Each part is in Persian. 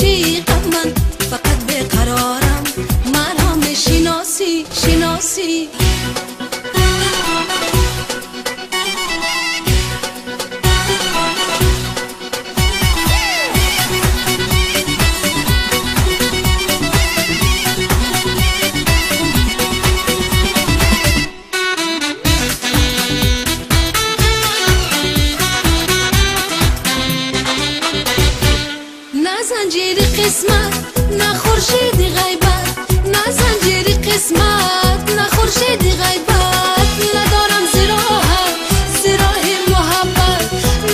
عاشقم من، فقط بیقرارم، مرا میشناسی شناسی. نه زنجیر قسمت، نه خورشید غیبت، نه زنجیر قسمت، نه خورشید غیبت. ندارم زراحت، زراه محبت،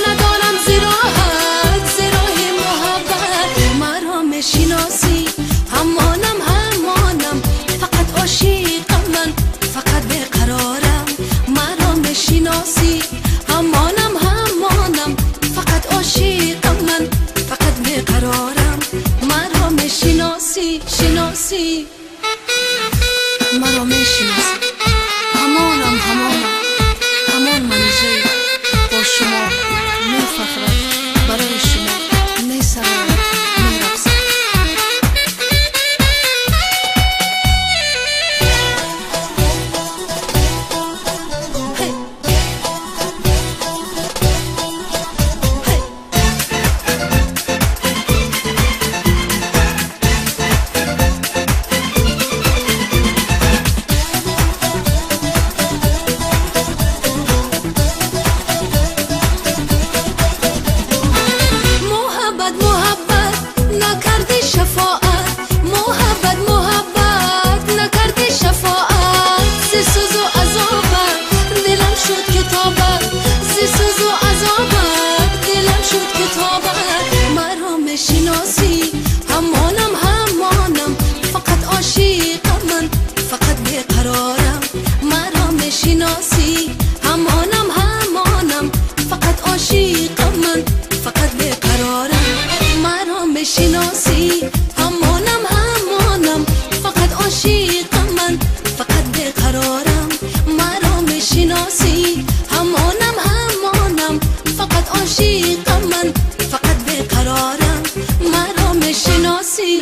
ندارم زراحت، زراه محبت. مرا میشناسی، همانم همانم، فقط عاشقم من، فقط بیقرارم. مرا میشناسی، همانم همانم، فقط عاشقم من، فقط بیقرارم. مرا میشناسی شناسی. مرا میشناسی، همانم همانم، همان منیژه با شما میفخرم، برای شما میسرم، میرقصم. شناسی، همانم همانم، فقط عاشقم من، فقط بیقرارم. مرا میشناسی، همانم همانم، فقط عاشقم من، فقط بیقرارم. مرا میشناسی، همانم همانم، فقط عاشقم من، فقط بیقرارم. مرا میشناسی، همانم همانم، فقط عاشقم من، فقط بیقرارم. مرا میشناسی.